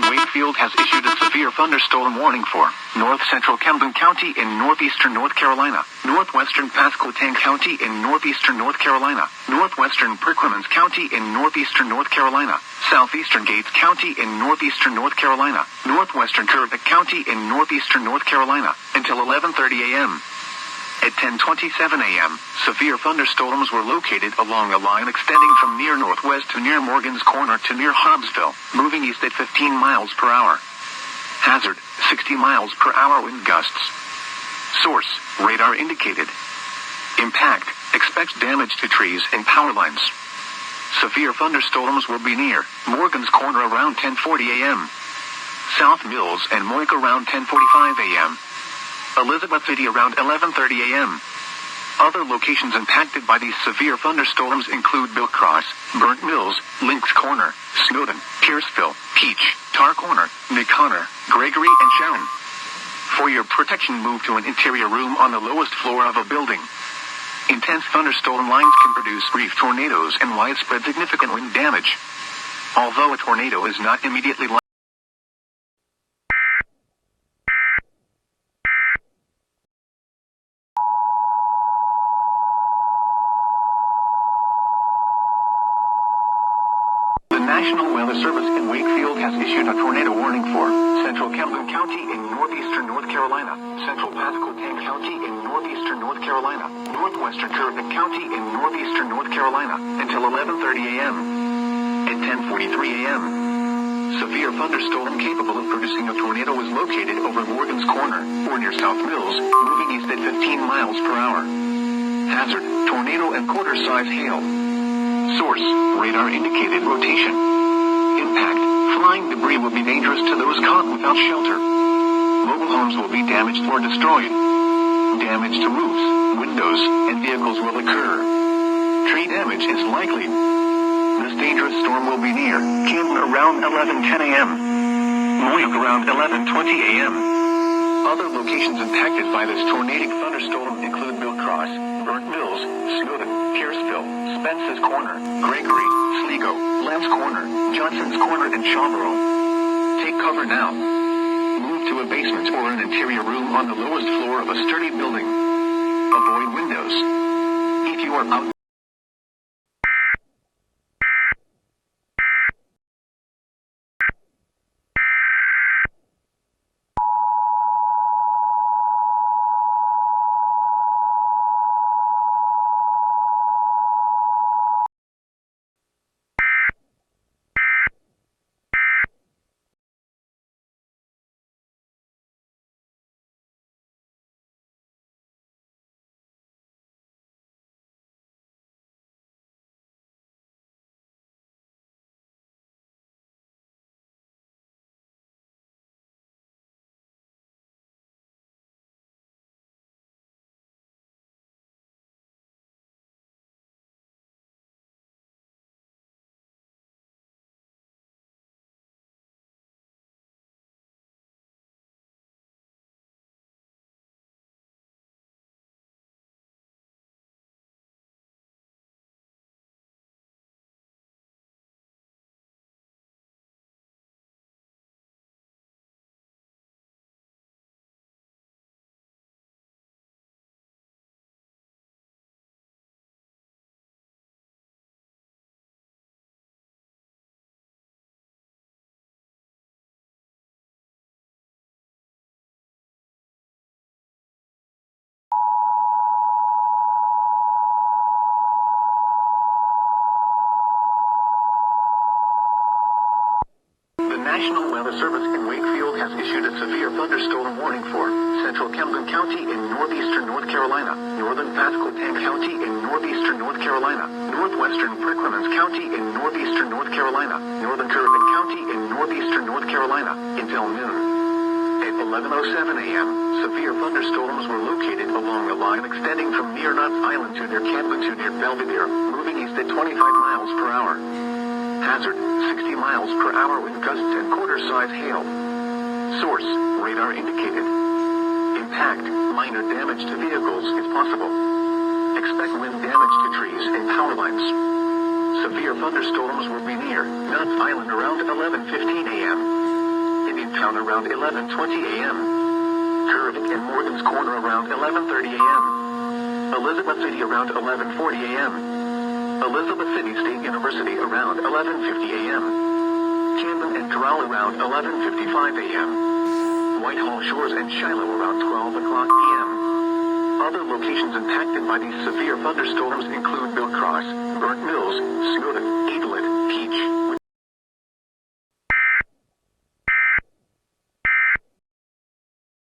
Wakefield has issued a severe thunderstorm warning for north-central Camden County in northeastern North Carolina, northwestern Pasquotank County in northeastern North Carolina, northwestern Perquimans County in northeastern North Carolina, southeastern Gates County in northeastern North Carolina, northwestern Kerrville County in northeastern North Carolina, until 11:30 a.m. At 10:27 a.m., severe thunderstorms were located along a line extending from near northwest to near Morgan's Corner to near Hobbsville, moving east at 15 miles per hour. Hazard, 60 miles per hour wind gusts. Source, radar indicated. Impact, expects damage to trees and power lines. Severe thunderstorms will be near Morgan's Corner around 10:40 a.m. South Mills and Moik around 10:45 a.m. Elizabeth City around 11:30 a.m. Other locations impacted by these severe thunderstorms include Bill Cross, Burnt Mills, Lynx Corner, Snowden, Pierceville, Peach, Tar Corner, Nick Connor, Gregory, and Sharon. For your protection, move to an interior room on the lowest floor of a building. Intense thunderstorm lines can produce brief tornadoes and widespread significant wind damage. Although a tornado is not immediately National Weather Service in Wakefield has issued a tornado warning for central Camden County in northeastern North Carolina, central Pasquotank County in northeastern North Carolina, northwestern Kerrville County in northeastern North Carolina, until 11:30 a.m. At 10:43 a.m., severe thunderstorm capable of producing a tornado is located over Morgan's Corner, or near South Mills, moving east at 15 miles per hour. Hazard, tornado and quarter-size hail. Source, radar indicated rotation. Impact, flying debris will be dangerous to those caught without shelter. Mobile homes will be damaged or destroyed. Damage to roofs, windows, and vehicles will occur. Tree damage is likely. This dangerous storm will be near Camden around 11:10 a.m. Moik around 11:20 a.m. Other locations impacted by this tornadic thunderstorm include Bill Cross, Burnt Mills, Snowden, Pierceville, Spence's Corner, Gregory, Sligo, Lamb's Corner, Johnson's Corner, and Shawboro. Take cover now. Move to a basement or an interior room on the lowest floor of a sturdy building. Avoid windows. If you are out National Weather Service in Wakefield has issued a severe thunderstorm warning for central Camden County in northeastern North Carolina, northern Pasquotank County in northeastern North Carolina, northwestern Perquimans County in northeastern North Carolina, northern Kerrville County in northeastern North Carolina, until noon. At 11:07 a.m., severe thunderstorms were located along a line extending from near Knott's Island to near Camden to near Belvidere, moving east at 25 miles per hour. Hazard, 60 miles per hour with gusts and quarter-size hail. Source, radar indicated. Impact, minor damage to vehicles is possible. Expect wind damage to trees and power lines. Severe thunderstorms will be near Knott's Island around 11:15 a.m. Town around 11:20 a.m. Kervick and Morgan's Corner around 11:30 a.m. Elizabeth City around 11:40 a.m. Elizabeth City State University around 11:50 a.m. Camden and Doral around 11:55 a.m. Whitehall Shores and Shiloh around 12 o'clock p.m. Other locations impacted by these severe thunderstorms include Bill Cross, Burnt Mills,